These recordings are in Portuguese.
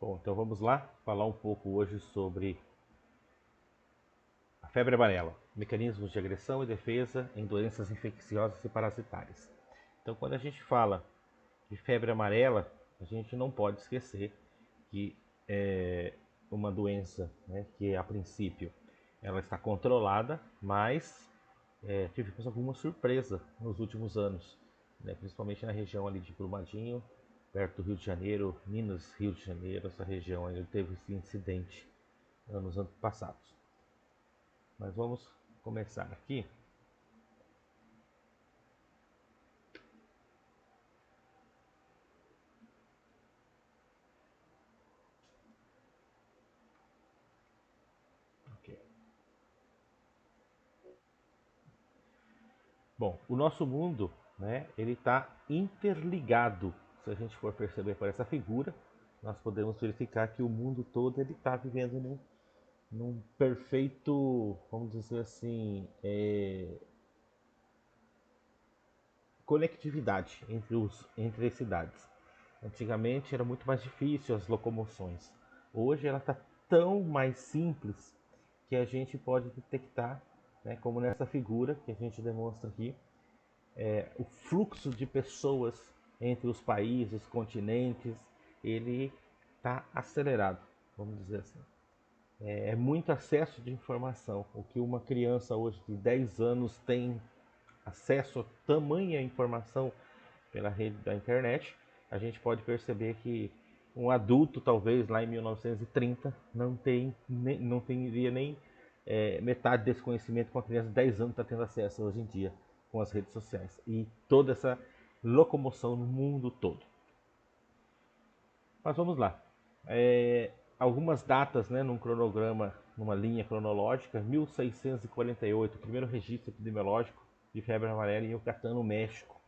Bom, então vamos lá falar um pouco hoje sobre a febre amarela, mecanismos de agressão e defesa em doenças infecciosas e parasitárias. Então, quando a gente fala de febre amarela, a gente não pode esquecer que é uma doença, né, que a princípio ela está controlada, mas tivemos alguma surpresa nos últimos anos, né, principalmente na região ali de Brumadinho, perto do Rio de Janeiro, Minas, Rio de Janeiro, essa região onde teve esse incidente anos passados. Mas vamos começar aqui. Okay. Bom, o nosso mundo, né, ele está interligado. Se a gente for perceber por essa figura, nós podemos verificar que o mundo todo ele está vivendo num perfeito, vamos dizer assim, conectividade entre as cidades. Antigamente era muito mais difícil as locomoções. Hoje ela está tão mais simples que a gente pode detectar, né, como nessa figura que a gente demonstra aqui, o fluxo de pessoas entre os países, os continentes, ele está acelerado, vamos dizer assim. É muito acesso de informação. O que uma criança hoje de 10 anos tem acesso a tamanha informação pela rede da internet, a gente pode perceber que um adulto, talvez lá em 1930, não teria nem metade desse conhecimento que uma criança de 10 anos está tendo acesso hoje em dia com as redes sociais e toda essa locomoção no mundo todo. Mas vamos lá. Algumas datas, né, num cronograma, numa linha cronológica: 1648, o primeiro registro epidemiológico de febre amarela em Yucatán, no México.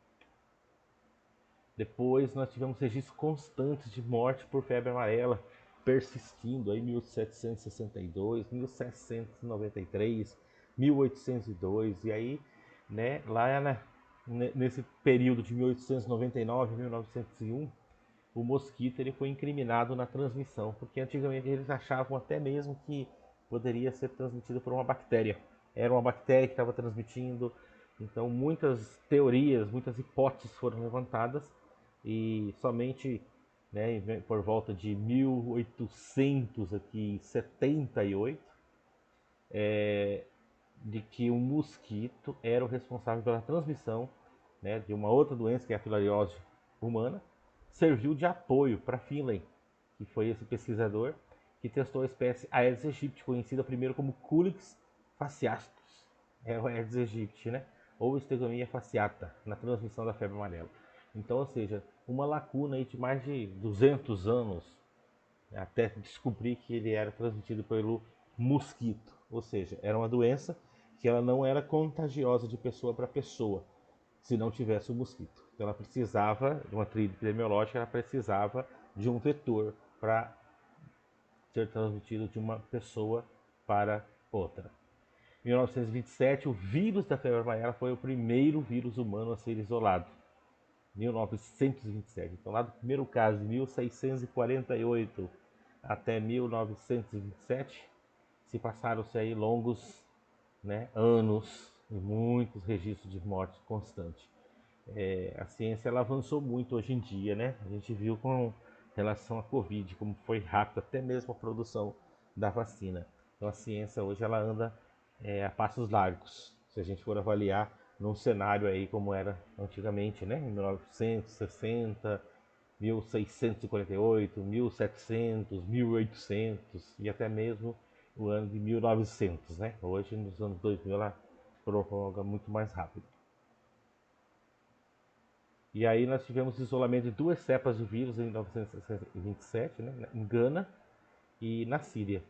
Depois nós tivemos registros constantes de morte por febre amarela, persistindo aí 1762, 1793, 1802 e aí, né, nesse período de 1899 e 1901, o mosquito ele foi incriminado na transmissão, porque antigamente eles achavam até mesmo que poderia ser transmitido por uma bactéria. Era uma bactéria que estava transmitindo. Então muitas teorias, muitas hipóteses foram levantadas e somente, né, por volta de 1878 de que o mosquito era o responsável pela transmissão, né, de uma outra doença que é a filariose humana, serviu de apoio para Finlay, que foi esse pesquisador que testou a espécie Aedes aegypti, conhecida primeiro como Culex fasciatus, é o Aedes aegypti, né, ou Stegomyia fasciata, na transmissão da febre amarela. Então, ou seja, uma lacuna aí de mais de 200 anos até descobrir que ele era transmitido pelo mosquito, ou seja, era uma doença que ela não era contagiosa de pessoa para pessoa, se não tivesse o mosquito. Então ela precisava de uma tríade epidemiológica, ela precisava de um vetor para ser transmitido de uma pessoa para outra. Em 1927, o vírus da febre amarela foi o primeiro vírus humano a ser isolado. 1927. Então, lá do primeiro caso, de 1648 até 1927, se passaram-se aí longos, né, anos e muitos registros de morte constante. A ciência ela avançou muito hoje em dia, né? A gente viu com relação à Covid como foi rápido, até mesmo a produção da vacina. Então a ciência hoje ela anda a passos largos. Se a gente for avaliar num cenário aí como era antigamente, né? Em 1960, 1648, 1700, 1800 e até mesmo o ano de 1900, né? Hoje nos anos 2000 ela prolonga muito mais rápido. E aí nós tivemos isolamento de duas cepas do vírus em 1927, né, em Gana e na Síria.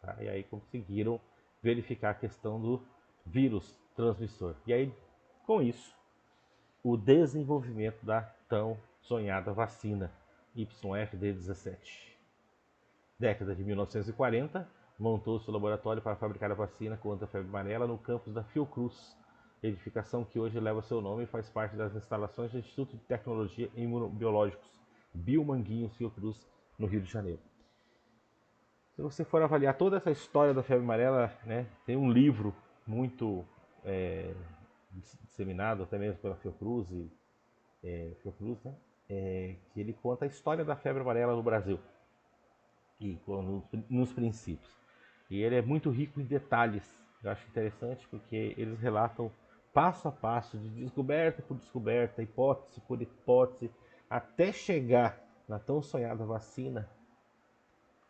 Tá? E aí conseguiram verificar a questão do vírus transmissor. E aí, com isso, o desenvolvimento da tão sonhada vacina YFD17. Década de 1940, montou-se o laboratório para fabricar a vacina contra a febre amarela no campus da Fiocruz, edificação que hoje leva seu nome e faz parte das instalações do Instituto de Tecnologia e Imunobiológicos Biomanguinhos Fiocruz, no Rio de Janeiro. Se você for avaliar toda essa história da febre amarela, né, tem um livro muito disseminado, até mesmo pela Fiocruz, Fiocruz, né, que ele conta a história da febre amarela no Brasil e nos princípios. E ele é muito rico em detalhes. Eu acho interessante porque eles relatam passo a passo, de descoberta por descoberta, hipótese por hipótese, até chegar na tão sonhada vacina.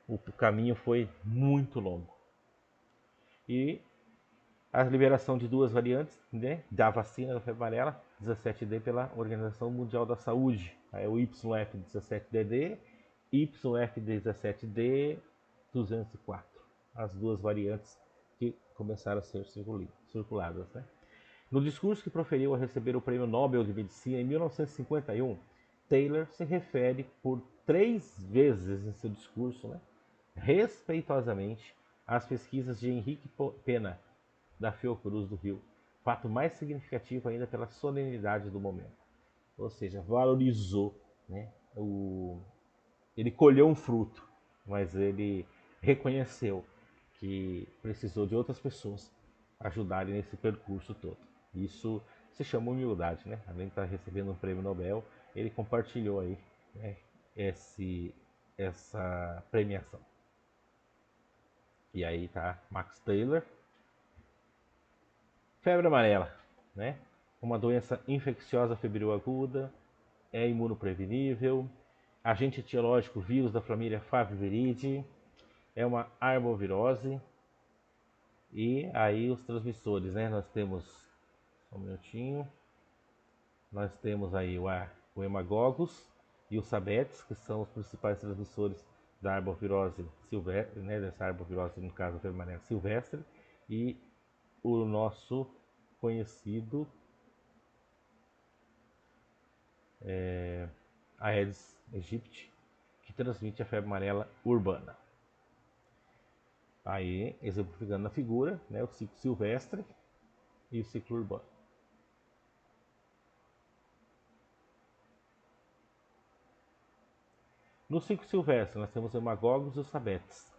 O caminho foi muito longo. E a liberação de duas variantes, né, da vacina da febre amarela, 17D, pela Organização Mundial da Saúde. É o YF17DD, YF17D 204. As duas variantes que começaram a ser circuladas. Né? No discurso que proferiu a receber o Prêmio Nobel de Medicina em 1951, Taylor se refere por 3 vezes em seu discurso, né, respeitosamente, às pesquisas de Henrique Pena, da Fiocruz do Rio, fato mais significativo ainda pela solenidade do momento. Ou seja, valorizou, né, ele colheu um fruto, mas ele reconheceu que precisou de outras pessoas ajudarem nesse percurso todo. Isso se chama humildade, né? Além de estar recebendo um prêmio Nobel, ele compartilhou aí, né, essa premiação. E aí tá Max Taylor. Febre amarela, né? Uma doença infecciosa febril aguda, é imunoprevenível, agente etiológico vírus da família Faviviridae, é uma arbovirose. E aí os transmissores, né? Nós temos, só um minutinho, nós temos aí o hemagogos e o sabetes, que são os principais transmissores da arbovirose silvestre, né? Dessa arbovirose, no caso, a febre amarela silvestre, e o nosso conhecido Aedes aegypti, que transmite a febre amarela urbana. Aí, exemplificando na figura, né, o ciclo silvestre e o ciclo urbano. No ciclo silvestre, nós temos os hemagogos e os sabetes.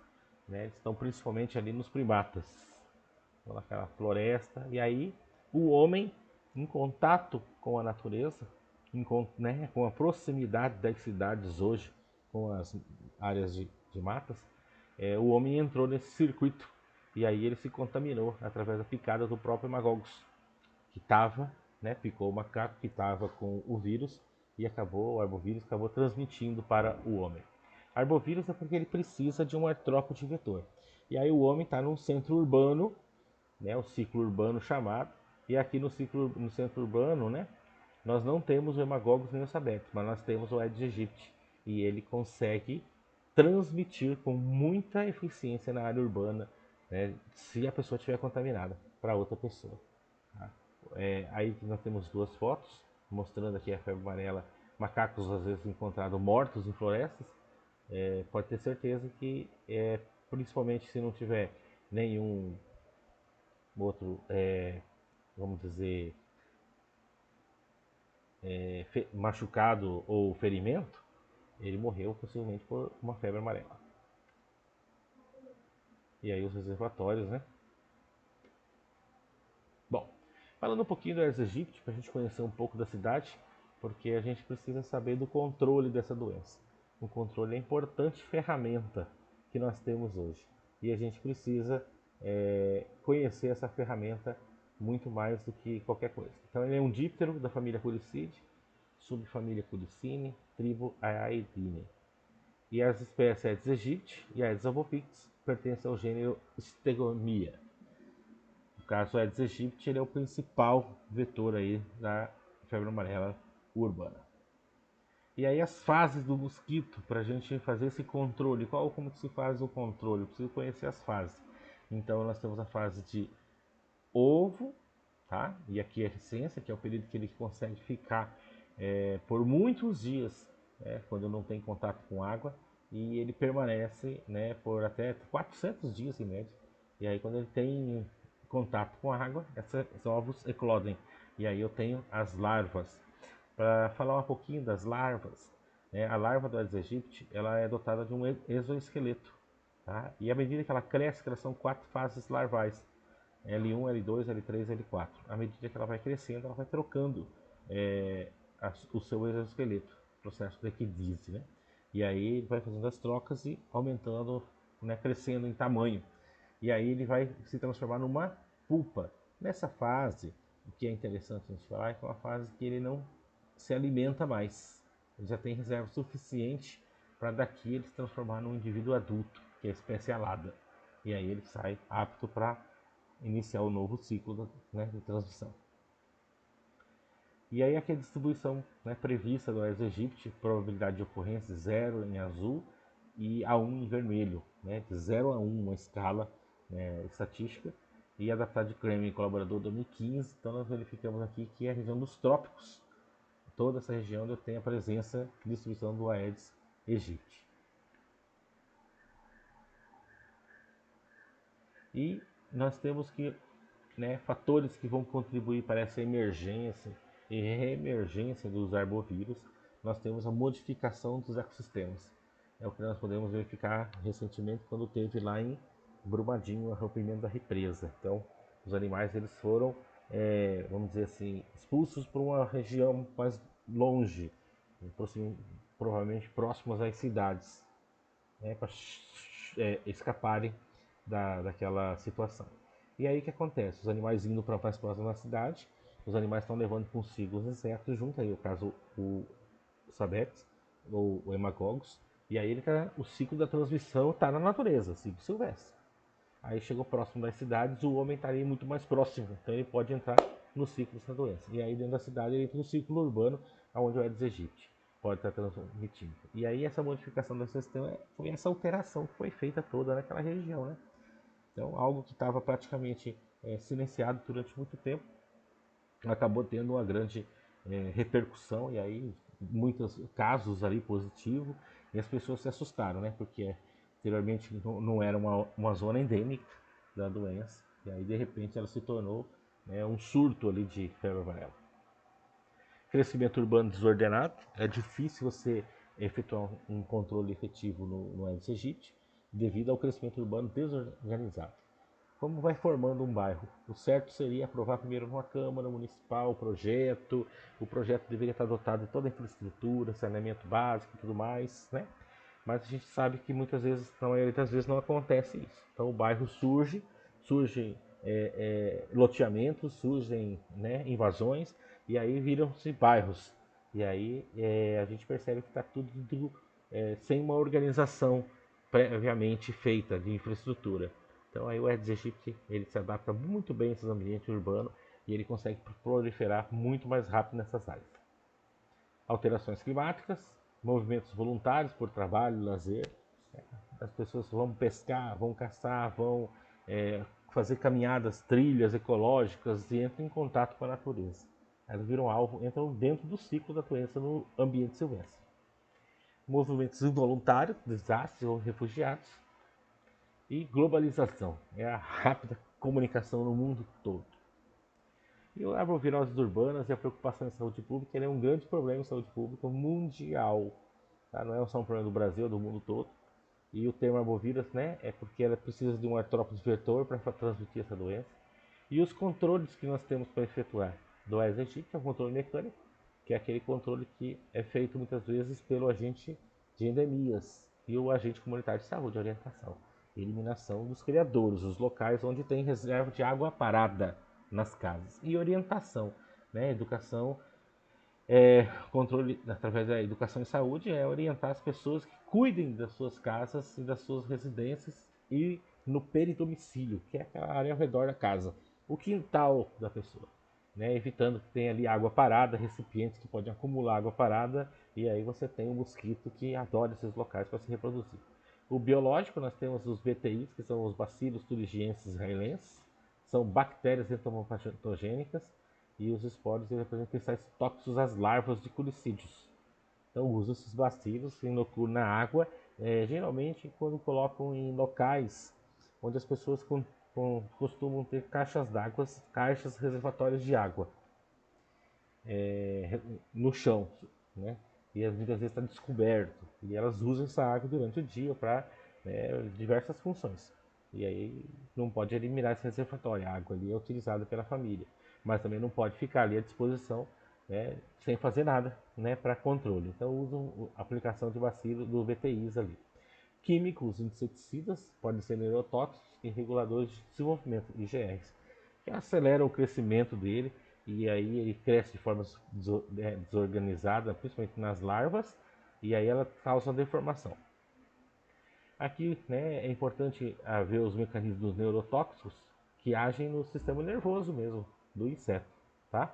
Né, eles estão principalmente ali nos primatas, naquela floresta. E aí, o homem, em contato com a natureza, né, com a proximidade das cidades hoje, com as áreas de matas, o homem entrou nesse circuito e aí ele se contaminou através da picada do próprio hemagogos, que estava, né, picou o macaco que estava com o vírus e o arbovírus acabou transmitindo para o homem. Arbovírus é porque ele precisa de um artrópode vetor. E aí o homem está num centro urbano, né, o ciclo urbano chamado, e aqui no centro urbano, né, nós não temos o hemagogos nem o sabetes, mas nós temos o Aedes aegypti, e ele consegue transmitir com muita eficiência na área urbana, né, se a pessoa estiver contaminada para outra pessoa. Tá? Aí nós temos duas fotos mostrando aqui a febre amarela, macacos às vezes encontrados mortos em florestas. Pode ter certeza que, principalmente se não tiver nenhum outro, vamos dizer, machucado ou ferimento, ele morreu possivelmente por uma febre amarela. E aí os reservatórios, né? Bom, falando um pouquinho do Aedes aegypti, para a gente conhecer um pouco da cidade, porque a gente precisa saber do controle dessa doença. O controle é a importante ferramenta que nós temos hoje. E a gente precisa conhecer essa ferramenta muito mais do que qualquer coisa. Então ele é um díptero da família Curicidae, subfamília Curicine, tribo Aedes. E as espécies Aedes aegypti e Aedes albopix pertencem ao gênero Stegomyia. No caso, o Aedes aegypti, ele é o principal vetor aí da febre amarela urbana. E aí as fases do mosquito, para a gente fazer esse controle. Como que se faz o controle? Eu preciso conhecer as fases. Então nós temos a fase de ovo, tá? E aqui é a essência, que é o período que ele consegue ficar por muitos dias, né, quando não tem contato com água, e ele permanece, né, por até 400 dias em média. E aí quando ele tem contato com a água, esses ovos eclodem. E aí eu tenho as larvas. Para falar um pouquinho das larvas, né, a larva do Aedes aegypti, ela é dotada de um exoesqueleto, tá? E à medida que ela cresce, elas são 4 fases larvais. L1, L2, L3, L4. À medida que ela vai crescendo, ela vai trocando o seu exoesqueleto, processo de equidise, né? E aí ele vai fazendo as trocas e aumentando, né, crescendo em tamanho. E aí ele vai se transformar numa pulpa. Nessa fase, o que é interessante a gente falar é que é uma fase que ele não se alimenta mais. Ele já tem reserva suficiente para daqui ele se transformar num indivíduo adulto, que é a espécie alada. E aí ele sai apto para iniciar o novo ciclo, né, de transição. E aí aqui a distribuição, né, prevista do Aedes aegypti, probabilidade de ocorrência 0 em azul e a 1 em vermelho, né, de 0 a 1, uma escala, né, estatística, e adaptado de Kremer, colaborador 2015. Então nós verificamos aqui que é a região dos trópicos, toda essa região tem a presença e distribuição do Aedes aegypti. E nós temos que, né, fatores que vão contribuir para essa emergência e reemergência dos arbovírus. Nós temos a modificação dos ecossistemas. É o que nós podemos verificar recentemente quando teve lá em Brumadinho o rompimento da represa. Então, os animais eles foram, vamos dizer assim, expulsos para uma região mais longe, provavelmente próximas às cidades, né, para escaparem daquela situação. E aí o que acontece? Os animais indo para mais próximo da cidade, os animais estão levando consigo os insetos junto, aí o caso o Sabetes, ou o Hemagogos, e aí o ciclo da transmissão está na natureza, ciclo silvestre. Aí chegou próximo das cidades, o homem estaria muito mais próximo, então ele pode entrar no ciclo dessa doença. E aí dentro da cidade ele entra no ciclo urbano, onde o Aedes aegypti pode estar transmitindo. E aí essa modificação do sistema foi essa alteração que foi feita toda naquela região, né? Então algo que estava praticamente silenciado durante muito tempo, acabou tendo uma grande repercussão, e aí muitos casos ali positivos, e as pessoas se assustaram, né? Porque anteriormente não era uma zona endêmica da doença, e aí de repente ela se tornou, né, um surto ali de febre amarela. Crescimento urbano desordenado, é difícil você efetuar um controle efetivo no Aedes aegypti devido ao crescimento urbano desorganizado. Como vai formando um bairro? O certo seria aprovar primeiro numa Câmara Municipal o projeto deveria estar dotado de toda a infraestrutura, saneamento básico e tudo mais, né? Mas a gente sabe que muitas vezes, na maioria das vezes, não acontece isso. Então o bairro surgem loteamentos, surgem, né, invasões, e aí viram-se bairros. E aí a gente percebe que está tudo sem uma organização previamente feita de infraestrutura. Então aí o Aedes aegypti ele se adapta muito bem a esses ambientes urbanos e ele consegue proliferar muito mais rápido nessas áreas. Alterações climáticas, movimentos voluntários por trabalho, lazer. As pessoas vão pescar, vão caçar, vão fazer caminhadas, trilhas ecológicas e entram em contato com a natureza. Elas viram alvo, entram dentro do ciclo da doença no ambiente silvestre. Movimentos involuntários, desastres ou refugiados. E globalização, é a rápida comunicação no mundo todo. E a arboviroses urbanas e a preocupação em saúde pública é um grande problema em saúde pública mundial. Tá? Não é só um problema do Brasil, é do mundo todo. E o termo arbovírus, né, é porque ela precisa de um artrópode vetor para transmitir essa doença. E os controles que nós temos para efetuar do Aedes aegypti é o controle mecânico, que é aquele controle que é feito muitas vezes pelo agente de endemias e o agente comunitário de saúde, orientação. Eliminação dos criadouros, os locais onde tem reserva de água parada nas casas. E orientação, né? Educação, controle através da educação e saúde é orientar as pessoas que cuidem das suas casas e das suas residências e no peridomicílio, que é aquela área ao redor da casa, o quintal da pessoa, né? Evitando que tenha ali água parada, recipientes que podem acumular água parada, e aí você tem um mosquito que adora esses locais para se reproduzir. O biológico, nós temos os BTIs, que são os bacilos thuringiensis israelenses, são bactérias entomopatogênicas, e os esporos representam cristais tóxicos às larvas de culicídeos. Então usa esses bacilos, se inoculam na água, geralmente quando colocam em locais onde as pessoas costumam ter caixas d'água, caixas reservatórios de água no chão, né? E muitas vezes está descoberto. E elas usam essa água durante o dia para né, diversas funções. E aí não pode eliminar esse reservatório. A água ali é utilizada pela família, mas também não pode ficar ali à disposição, né, sem fazer nada, né, para controle. Então usam a aplicação de bacilo do VTIs ali. Químicos, inseticidas, podem ser neurotóxicos e reguladores de desenvolvimento, IGRs, que aceleram o crescimento dele e aí ele cresce de forma desorganizada, principalmente nas larvas, e aí ela causa deformação. Aqui, né, é importante ver os mecanismos dos neurotóxicos que agem no sistema nervoso mesmo do inseto, tá?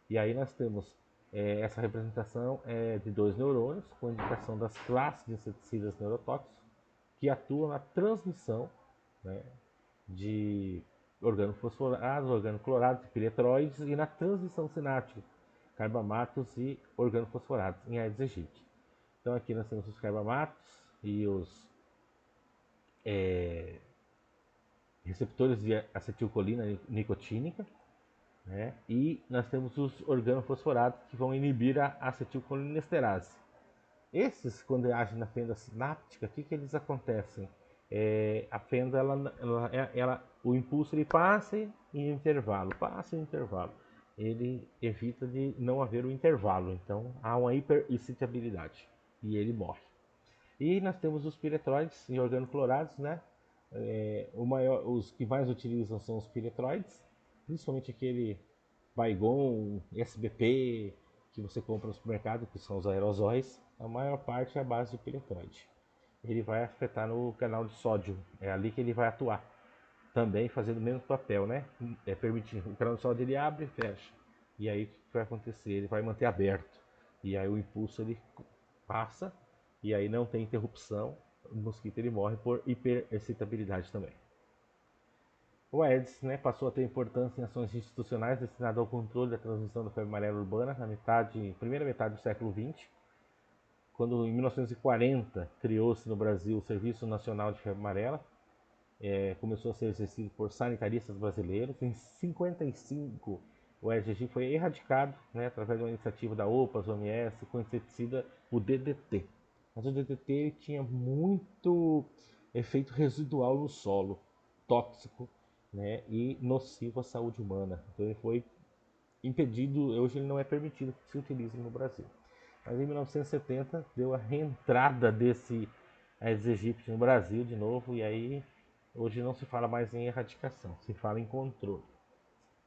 E aí nós temos essa representação de dois neurônios com indicação das classes de inseticidas neurotóxicos que atuam na transmissão, né, de organofosforados, organoclorados e piretroides e na transmissão sináptica, carbamatos e organofosforados em Aedes aegypti. Então aqui nós temos os carbamatos e os receptores de acetilcolina nicotínica, né? E nós temos os organofosforados que vão inibir a acetilcolinesterase. Esses, quando agem na fenda sináptica, o que eles acontecem? A fenda, o impulso ele passa em intervalo, passa em intervalo. Ele evita de não haver o intervalo, então há uma hiperexcitabilidade e ele morre. E nós temos os piretroides e organoclorados, né? Os que mais utilizam são os piretroides, principalmente aquele Baygon, SBP, que você compra no supermercado, que são os aerosóis. A maior parte é a base de piretroide. Ele vai afetar no canal de sódio, é ali que ele vai atuar. Também fazendo o mesmo papel, né? Permitindo, o canal de sódio ele abre e fecha. E aí o que vai acontecer? Ele vai manter aberto. E aí o impulso ele passa e aí não tem interrupção. O mosquito ele morre por hiperexcitabilidade também. O Aedes, né, passou a ter importância em ações institucionais destinadas ao controle da transmissão da febre amarela urbana na primeira metade do século XX, quando em 1940 criou-se no Brasil o Serviço Nacional de Febre Amarela, começou a ser exercido por sanitaristas brasileiros. Em 55 o Aedes aegypti foi erradicado, né, através de uma iniciativa da OPAS, OMS, com o inseticida o DDT. Mas o DDT ele tinha muito efeito residual no solo, tóxico, né, e nocivo à saúde humana. Então ele foi impedido, hoje ele não é permitido que se utilize no Brasil. Mas em 1970 deu a reentrada desse Aedes aegypti no Brasil de novo, e aí hoje não se fala mais em erradicação, se fala em controle.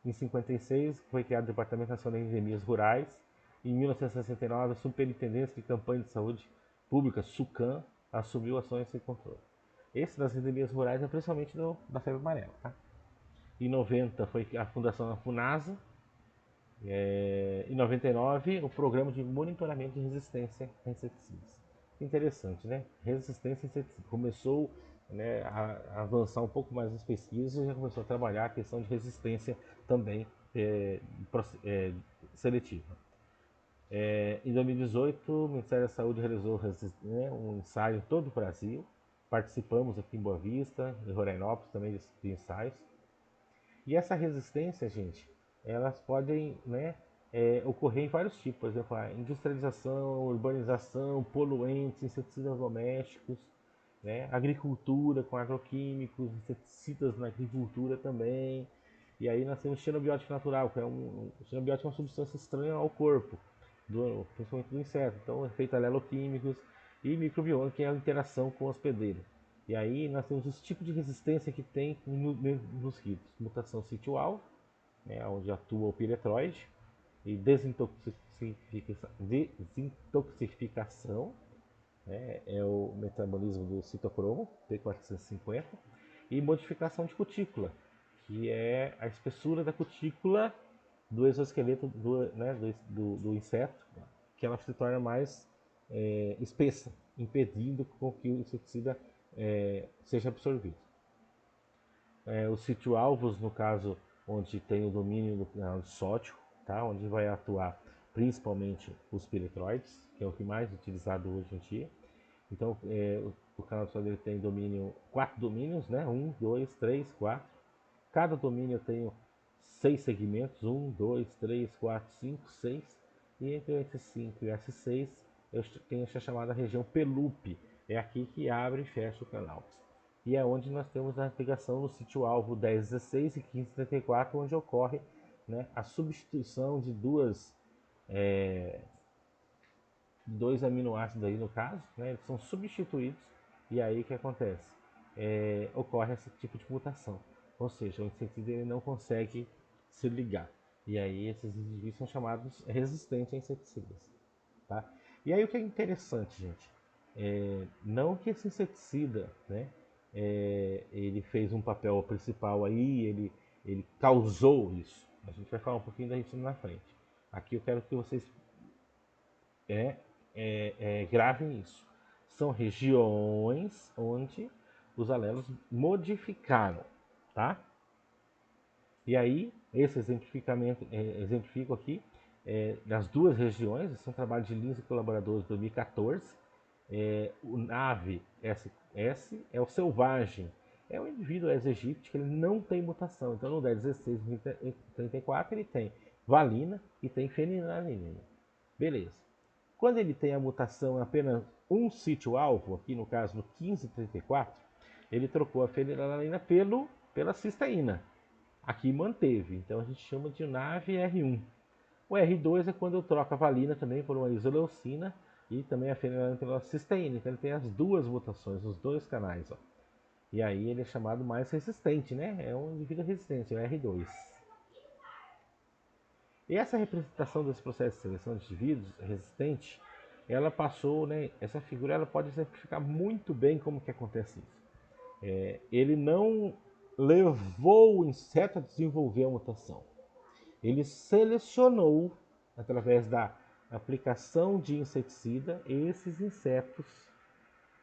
Em 56 foi criado o Departamento Nacional de Endemias Rurais. Em 1969 a Superintendência de Campanha de Saúde Pública, SUCAM, assumiu ações de controle. Esse das endemias rurais é principalmente da febre amarela. Tá? Em 90 foi a fundação da FUNASA. Em 99 o programa de monitoramento de resistência a inseticidas. Interessante, né? Resistência a inseticidas. Começou, né, a avançar um pouco mais nas pesquisas e já começou a trabalhar a questão de resistência também seletiva. Em 2018, o Ministério da Saúde realizou, né, um ensaio em todo o Brasil. Participamos aqui em Boa Vista, em Rorainópolis também de ensaios. E essa resistência, gente, elas podem, né, ocorrer em vários tipos. Por exemplo, a industrialização, urbanização, poluentes, inseticidas domésticos, né, agricultura com agroquímicos, inseticidas na agricultura também. E aí nós temos xenobiótico natural, que xenobiótico é uma substância estranha ao corpo, principalmente do inseto. Então, efeitos aleloquímicos e microbioma, que é a interação com o hospedeiro. E aí nós temos os tipos de resistência que tem nos mosquitos. Mutação sítio-alvo, né, onde atua o piretroide, e desintoxificação, né, é o metabolismo do citocromo, P450, e modificação de cutícula, que é a espessura da cutícula do exoesqueleto do inseto, que ela se torna mais espessa, impedindo com que o inseticida seja absorvido. Os sítio-alvos, no caso, onde tem o domínio do canal de sódio, tá? Onde vai atuar principalmente os piretroides, que é o que mais utilizado hoje em dia. Então, o canal de sódio tem domínio, 4 domínios, né? 1, 2, 3, 4. Cada domínio tem 6 segmentos, 1, 2, 3, 4, 5, 6. E entre esses 5 e esses 6 eu tenho essa chamada região PELUP. É aqui que abre e fecha o canal. E é onde nós temos a ligação no sítio-alvo 1016 e 1534, onde ocorre, né, a substituição de dois aminoácidos aí no caso, né, eles são substituídos, e aí o que acontece? Ocorre esse tipo de mutação, ou seja, o inseticida ele não consegue se ligar, e aí esses indivíduos são chamados resistentes a inseticidas, tá? E aí o que é interessante, gente, não que esse inseticida, né, ele fez um papel principal aí, ele causou isso, a gente vai falar um pouquinho disso na frente. Aqui eu quero que vocês gravem isso. São regiões onde os alelos modificaram, tá? E aí, esse exemplifico aqui das duas regiões. Esse é um trabalho de Lins e colaboradores de 2014. O NAVE SS é o selvagem, é o indivíduo exegipte que ele não tem mutação. Então, no 1016 e 34 ele tem valina e tem fenilalanina. Beleza. Quando ele tem a mutação em apenas um sítio-alvo, aqui no caso no 1534, ele trocou a fenilalanina pela cisteína. Aqui manteve, então a gente chama de NAVE R1. O R2 é quando eu troco a valina também por uma isoleucina e também a fenilalanina pela cisteína. Então ele tem as duas mutações, os dois canais. Ó. E aí ele é chamado mais resistente, né? É um indivíduo resistente, o R2. E essa representação desse processo de seleção de indivíduos resistente, ela passou, né? Essa figura ela pode exemplificar muito bem como que acontece isso. Ele não levou o inseto a desenvolver a mutação. Ele selecionou, através da aplicação de inseticida, esses insetos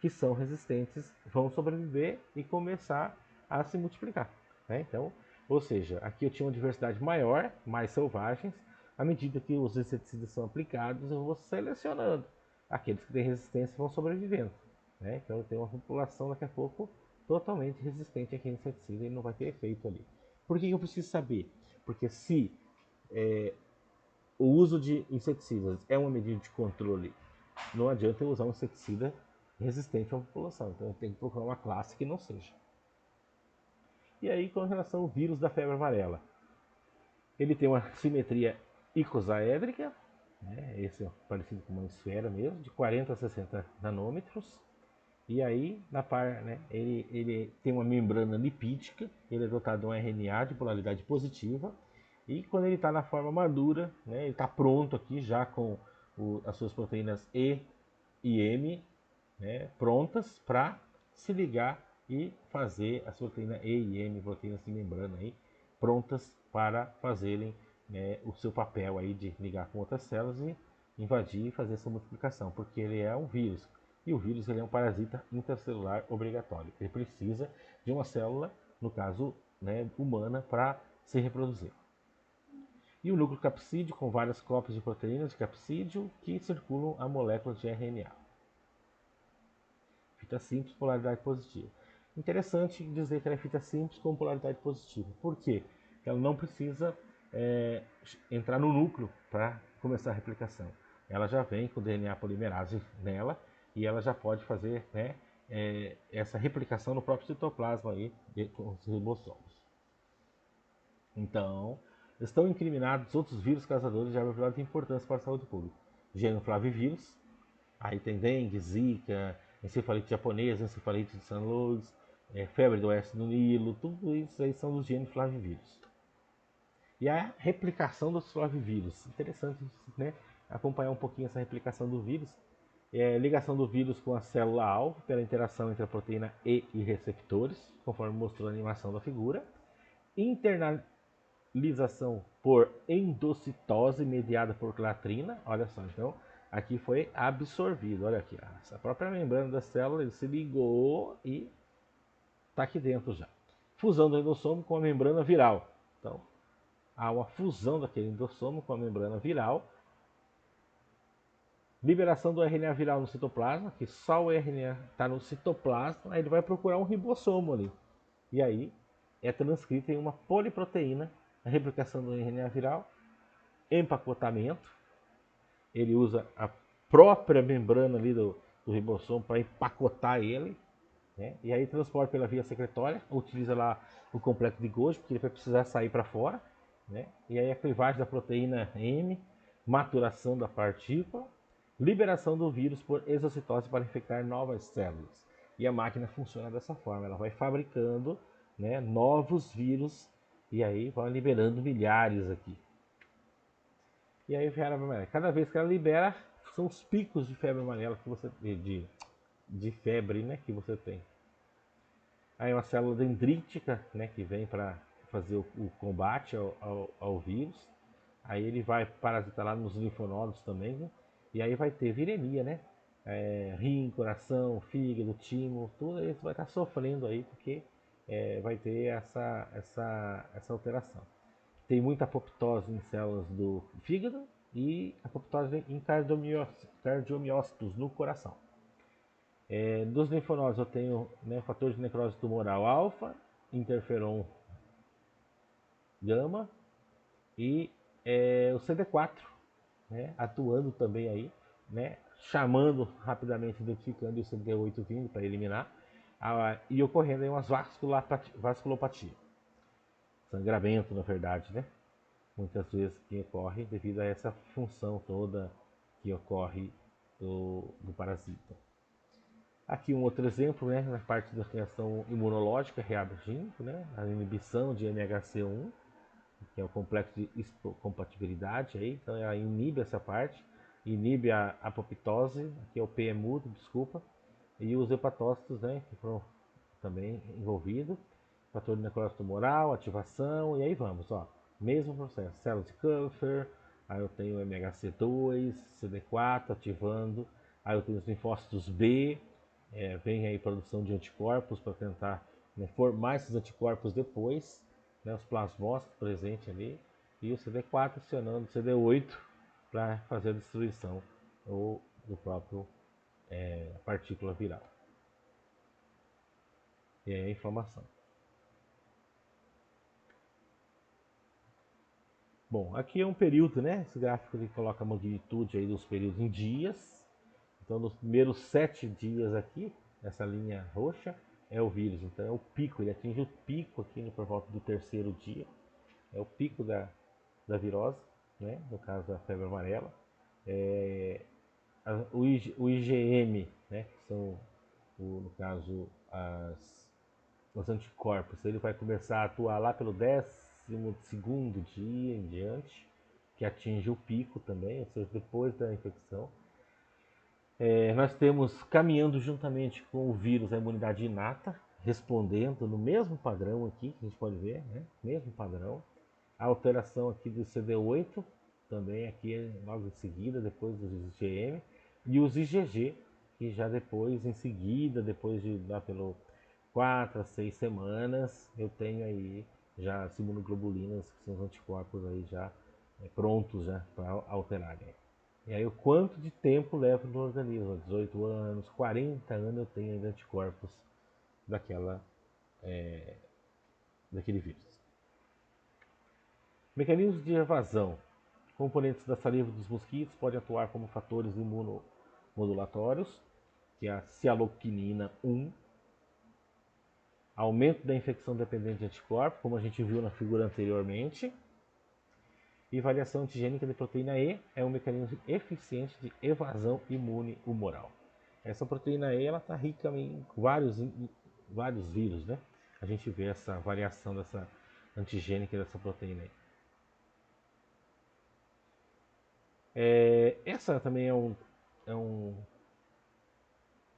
que são resistentes vão sobreviver e começar a se multiplicar. Né? Então, ou seja, aqui eu tinha uma diversidade maior, mais selvagens. À medida que os inseticidas são aplicados, eu vou selecionando. Aqueles que têm resistência vão sobrevivendo. Né? Então eu tenho uma população daqui a pouco totalmente resistente àquele inseticida e não vai ter efeito ali. Por que eu preciso saber? Porque se o uso de inseticidas é uma medida de controle, não adianta eu usar um inseticida resistente à população. Então eu tenho que procurar uma classe que não seja. E aí, com relação ao vírus da febre amarela, ele tem uma simetria icosaédrica, né? Esse é parecido com uma esfera mesmo, de 40 a 60 nanômetros. E aí, né, ele tem uma membrana lipídica, ele é dotado de um RNA de polaridade positiva. E quando ele está na forma madura, né, ele está pronto aqui já com as suas proteínas E e M, né, prontas para se ligar e fazer as proteínas E e M, proteínas de membrana aí, prontas para fazerem, né, o seu papel aí de ligar com outras células e invadir e fazer essa multiplicação, porque ele é um vírus. E o vírus ele é um parasita intracelular obrigatório. Ele precisa de uma célula, no caso, né, humana, para se reproduzir. E o núcleo capsídeo com várias cópias de proteínas de capsídeo que circulam a moléculas de RNA. Fita simples, polaridade positiva. Interessante dizer que ela é fita simples com polaridade positiva. Por quê? Porque ela não precisa entrar no núcleo para começar a replicação. Ela já vem com DNA polimerase nela e ela já pode fazer, né, essa replicação no próprio citoplasma aí, com os ribossomos. Então, estão incriminados outros vírus causadores de árvore de importância para a saúde pública. Genoflavivírus, aí tem dengue, zika, encefalite japonesa, encefalite de St. Louis, febre do oeste do Nilo, tudo isso aí são dos genoflavivírus. E a replicação dos flavivírus, interessante, né, acompanhar um pouquinho essa replicação do vírus. Ligação do vírus com a célula-alvo pela interação entre a proteína E e receptores, conforme mostrou a animação da figura. Internalização por endocitose mediada por clatrina, olha só, então aqui foi absorvido, olha aqui, a própria membrana da célula ele se ligou e está aqui dentro já. Fusão do endossomo com a membrana viral, então há uma fusão daquele endossomo com a membrana viral. Liberação do RNA viral no citoplasma, que só o RNA está no citoplasma, aí ele vai procurar um ribossomo ali. E aí é transcrito em uma poliproteína, a replicação do RNA viral, empacotamento. Ele usa própria membrana ali do ribossomo para empacotar ele, né? E aí transporta pela via secretória, utiliza lá o complexo de Golgi, porque ele vai precisar sair para fora, né? E aí a clivagem da proteína M, maturação da partícula, liberação do vírus por exocitose para infectar novas células. E a máquina funciona dessa forma, ela vai fabricando, né, novos vírus e aí vai liberando milhares aqui. E aí cada vez que ela libera, são os picos de febre amarela que você de febre, né, que você tem. Aí uma célula dendrítica, né, que vem para fazer o combate ao vírus. Aí ele vai parasitar lá nos linfonodos também, né? E aí vai ter viremia, né? Rim, coração, fígado, timo, tudo isso vai estar sofrendo aí, porque vai ter essa alteração. Tem muita apoptose em células do fígado e apoptose em cardiomiócitos no coração. Dos linfonodos eu tenho, né, fator de necrose tumoral alfa, interferon gama e o CD4, né, atuando também aí, né, chamando rapidamente, identificando o CD8 vindo para eliminar, e ocorrendo aí umas vasculopatia, sangramento na verdade, né, muitas vezes que ocorre devido a essa função toda que ocorre do parasita. Aqui um outro exemplo, né, na parte da reação imunológica reagindo, né, a inibição de MHC1, que é o complexo de compatibilidade, aí, então ela inibe essa parte, inibe a apoptose, que é o P mudo, desculpa, e os hepatócitos, né, que foram também envolvidos, fator de necrose tumoral, ativação, e aí vamos, ó, mesmo processo, células de Kupffer, aí eu tenho MHC2, CD4 ativando, aí eu tenho os linfócitos B, vem aí produção de anticorpos para tentar, né, formar esses anticorpos depois, né, os plasmócitos presentes ali, e o CD4 acionando o CD8 para fazer a destruição do próprio partícula viral. E aí a inflamação. Bom, aqui é um período, né? Esse gráfico ele coloca a magnitude aí dos períodos em dias. Então, nos primeiros 7 dias aqui, essa linha roxa, é o vírus. Então, é o pico, ele atinge o pico aqui por volta do terceiro dia. É o pico da virose, né? No caso da febre amarela. O IgM, né? Que são, no caso, os anticorpos, ele vai começar a atuar lá pelo 12º dia em diante, que atinge o pico também, ou seja, depois da infecção. Nós temos, caminhando juntamente com o vírus, a imunidade inata, respondendo no mesmo padrão aqui, que a gente pode ver, né? Mesmo padrão. A alteração aqui do CD8, também aqui logo em seguida, depois dos IgM, e os IgG, que já depois, em seguida, depois de lá pelo 4 a 6 semanas, eu tenho aí já as imunoglobulinas, que são os anticorpos aí já prontos já para alterarem. E aí o quanto de tempo leva no organismo? 18 anos, 40 anos eu tenho ainda anticorpos daquele vírus. Mecanismos de evasão. Componentes da saliva dos mosquitos podem atuar como fatores imunomodulatórios, que é a cialoquinina 1. Aumento da infecção dependente de anticorpos, como a gente viu na figura anteriormente. E variação antigênica de proteína E é um mecanismo eficiente de evasão imune humoral. Essa proteína E está rica em vários vírus, né? A gente vê essa variação dessa antigênica dessa proteína E. Essa também é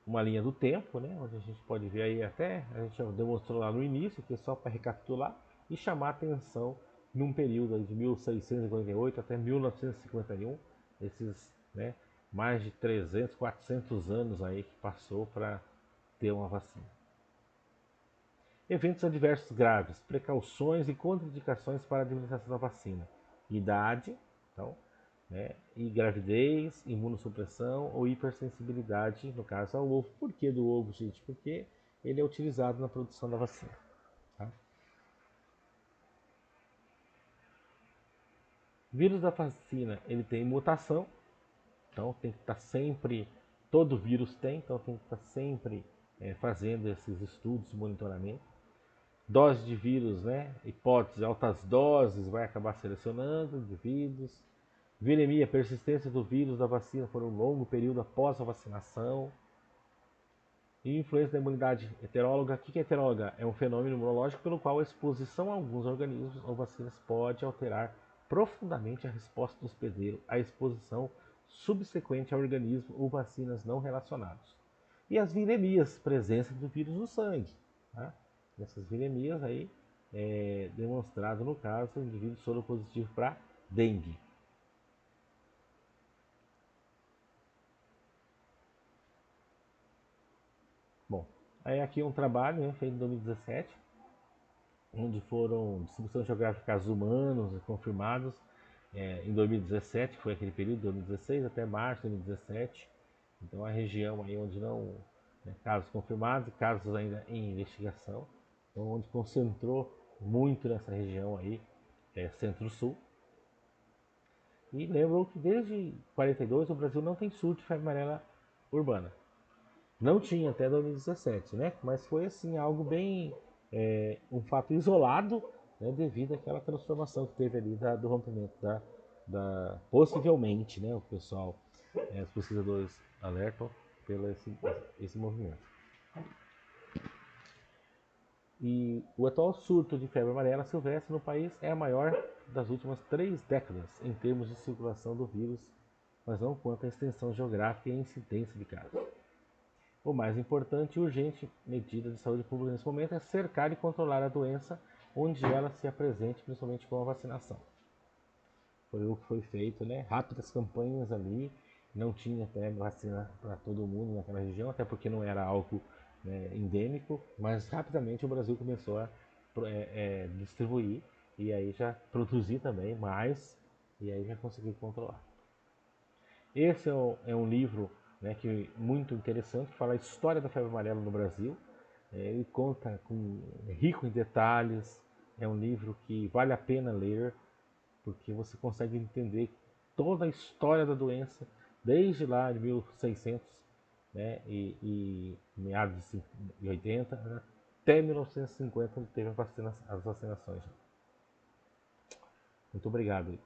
uma linha do tempo, né? Onde a gente pode ver aí até, a gente já demonstrou lá no início, que é só para recapitular e chamar a atenção num período de 1648 até 1951, esses, né, mais de 300, 400 anos aí que passou para ter uma vacina. Eventos adversos graves, precauções e contraindicações para a administração da vacina. Idade, então, né, e gravidez, imunossupressão ou hipersensibilidade, no caso ao ovo. Por que do ovo, gente? Porque ele é utilizado na produção da vacina. Tá? Vírus da vacina, ele tem mutação, Então tem que estar sempre, todo vírus tem, então tem que estar sempre fazendo esses estudos de monitoramento. Dose de vírus, né? Hipótese, altas doses, vai acabar selecionando indivíduos. Viremia, persistência do vírus da vacina por um longo período após a vacinação. E influência da imunidade heteróloga. O que é heteróloga? É um fenômeno imunológico pelo qual a exposição a alguns organismos ou vacinas pode alterar profundamente a resposta do hospedeiro à exposição subsequente a organismos ou vacinas não relacionados. E as viremias, presença do vírus no sangue. Tá? Nessas viremias aí, demonstrado no caso, o indivíduo soro positivo para dengue. Bom, aí aqui um trabalho, né, feito em 2017, onde foram distribuição geográfica de casos humanos confirmados em 2017, que foi aquele período, 2016 até março de 2017. Então a região aí onde não, casos confirmados e casos ainda em investigação, então onde concentrou muito nessa região aí, centro-sul. E lembrou que desde 42 o Brasil não tem surto de febre amarela urbana. Não tinha até 2017, né? Mas foi assim algo bem um fato isolado, né? Devido àquela transformação que teve ali do rompimento possivelmente, né? O pessoal, os pesquisadores alertam pelo esse movimento. E o atual surto de febre amarela silvestre no país é a maior das últimas 3 décadas em termos de circulação do vírus, mas não quanto à extensão geográfica e incidência de casos. O mais importante e urgente medida de saúde pública nesse momento é cercar e controlar a doença onde ela se apresente, principalmente com a vacinação. Foi o que foi feito, né? Rápidas campanhas ali, não tinha até vacina para todo mundo naquela região, até porque não era algo, endêmico, mas rapidamente o Brasil começou a distribuir e aí já produzir também mais e aí já conseguiu controlar. Esse é um livro, né, que muito interessante, que fala a história da febre amarela no Brasil. Ele conta rico em detalhes. É um livro que vale a pena ler, porque você consegue entender toda a história da doença, desde lá de 1600, né, e meados de 80, até 1950, onde teve as vacinações. Muito obrigado.